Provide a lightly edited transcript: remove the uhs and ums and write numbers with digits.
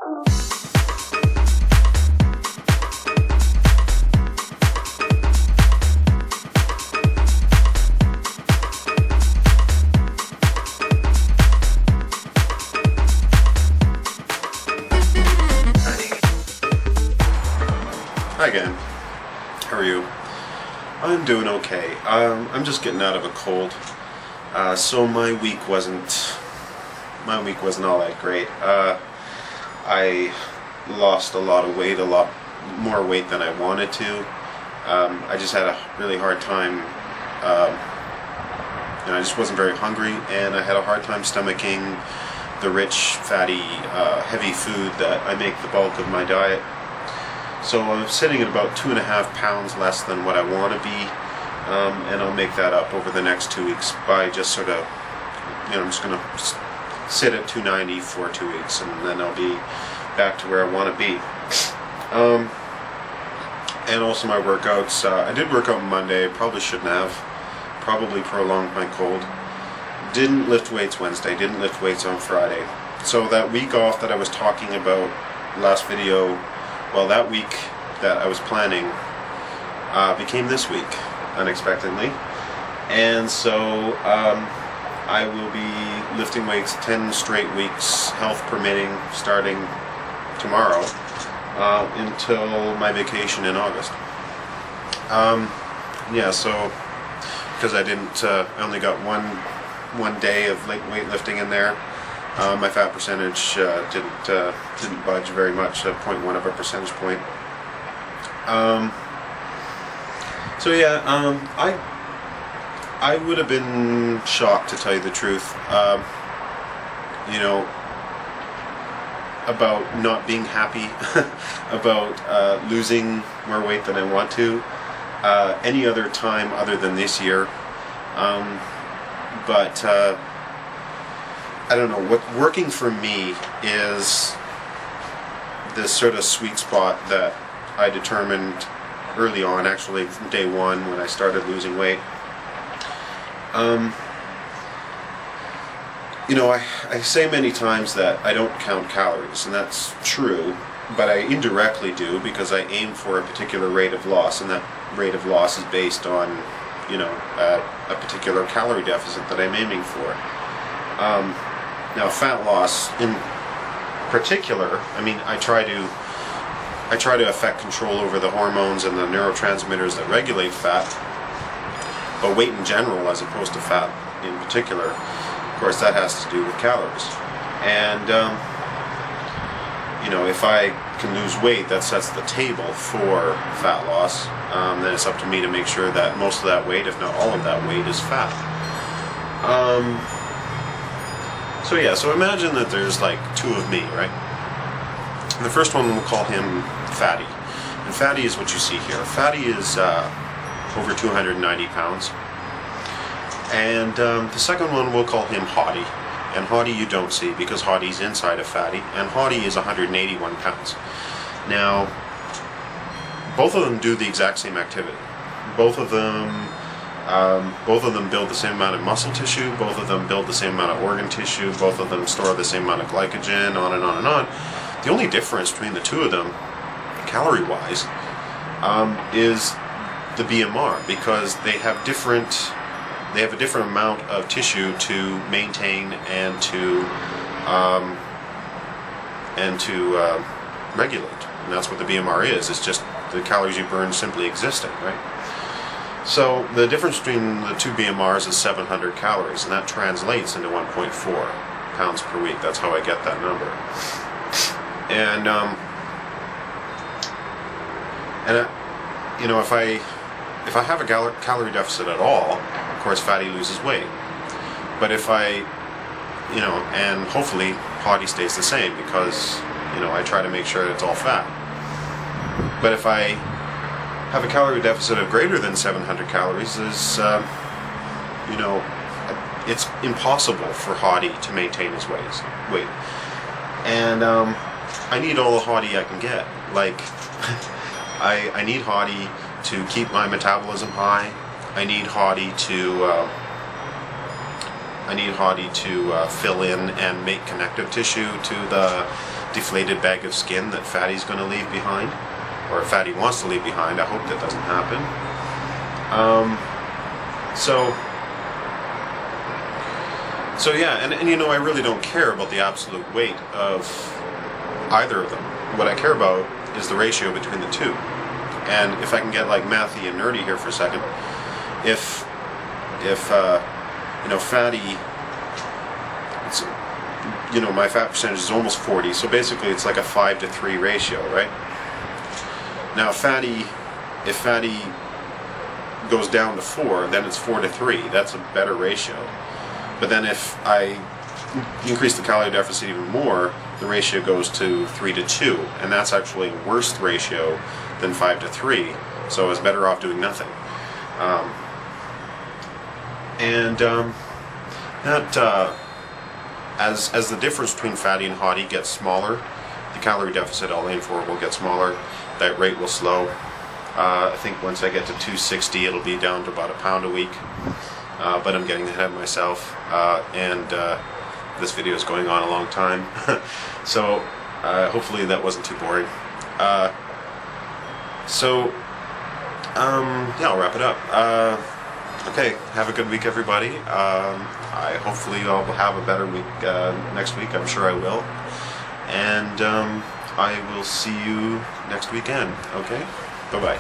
Hi again. How are you? I'm doing okay. I'm just getting out of a cold. So my week wasn't all that great. I lost a lot of weight, a lot more weight than I wanted to. I just had a really hard time. I just wasn't very hungry, and I had a hard time stomaching the rich, fatty, heavy food that I make the bulk of my diet. So I'm sitting at about 2.5 pounds less than what I want to be, and I'll make that up over the next 2 weeks by just sort of, I'm just going to sit at 290 for 2 weeks, and then I'll be back to where I want to be. And also my workouts. I did work out Monday, probably shouldn't have. Probably prolonged my cold. Didn't lift weights Wednesday, didn't lift weights on Friday. So that week off that I was talking about last video, well, that week that I was planning became this week, unexpectedly. And so I will be lifting weights 10 straight weeks, health permitting, starting tomorrow until my vacation in August. Yeah, so because I only got one day of weightlifting in there. My fat percentage didn't budge very much, 0.1 of a percentage point. So yeah, I would have been shocked, to tell you the truth, about not being happy about losing more weight than I want to any other time other than this year. But I don't know, what working for me is this sort of sweet spot that I determined early on, actually from day one when I started losing weight. I say many times that I don't count calories, and that's true, but I indirectly do because I aim for a particular rate of loss, and that rate of loss is based on, a particular calorie deficit that I'm aiming for. Now, fat loss in particular, I try to affect control over the hormones and the neurotransmitters that regulate fat, but weight in general as opposed to fat in particular, of course, that has to do with calories. And if I can lose weight, that sets the table for fat loss. Then it's up to me to make sure that most of that weight, if not all of that weight, is fat. So imagine that there's like two of me, right? And the first one, we'll call him Fattie. And Fattie is what you see here. Fattie is over 290 pounds. And the second one, we'll call him Hottie. And Hottie you don't see because Hottie's inside of Fattie. And Hottie is 181 pounds. Now, both of them do the exact same activity. Both of them build the same amount of muscle tissue, both of them build the same amount of organ tissue, both of them store the same amount of glycogen, on and on and on. The only difference between the two of them, calorie-wise, is the BMR, because they have a different amount of tissue to maintain and to regulate. And that's what the BMR is. It's just the calories you burn simply existing, right? So the difference between the two BMRs is 700 calories, and that translates into 1.4 pounds per week. That's how I get that number. And if I have a calorie deficit at all, of course, Fattie loses weight. But if and hopefully Hottie stays the same because I try to make sure it's all fat. But if I have a calorie deficit of greater than 700 calories, it's impossible for Hottie to maintain his weight. And I need all the Hottie I can get. Like, I need Hottie to keep my metabolism high. I need Hottie to fill in and make connective tissue to the deflated bag of skin that Fattie's going to leave behind, or Fattie wants to leave behind. I hope that doesn't happen. So yeah, and you know, I really don't care about the absolute weight of either of them. What I care about is the ratio between the two. And if I can get like mathy and nerdy here for a second, if you know, Fattie, it's, you know, my fat percentage is almost 40, so basically it's like a 5-to-3 ratio, right? Now if Fattie goes down to 4, then it's 4-to-3. That's a better ratio. But then if I increase the calorie deficit even more, the ratio goes to 3-to-2, and that's actually a worse ratio than 5-to-3. So I was better off doing nothing. As the difference between Fattie and Hottie gets smaller, the calorie deficit I'll aim for will get smaller. That rate will slow. I think once I get to 260, it'll be down to about a pound a week. But I'm getting ahead of myself, and this video is going on a long time. So hopefully that wasn't too boring. Yeah, I'll wrap it up. Okay, have a good week, everybody. Hopefully I'll have a better week next week. I'm sure I will. And I will see you next weekend. Okay? Bye-bye.